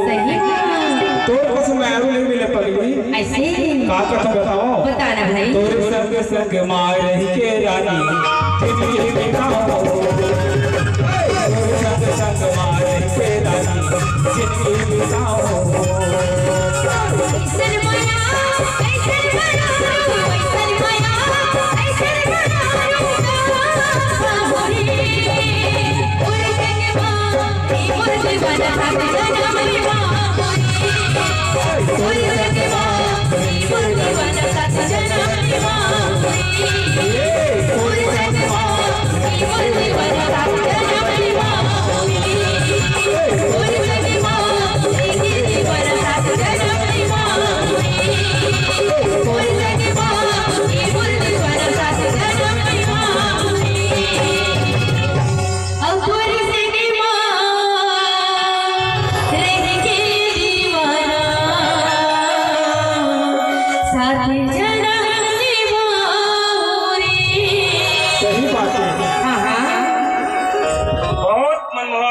सही तो बस मैं नहीं मिले पगली ऐसे का कथा बताओ बताना भाई। तोरे संग संग मार रही के रानी जिंदगी बिताओ तोरे संग संग मार रही के रानी जिंदगी बिताओ साथ जना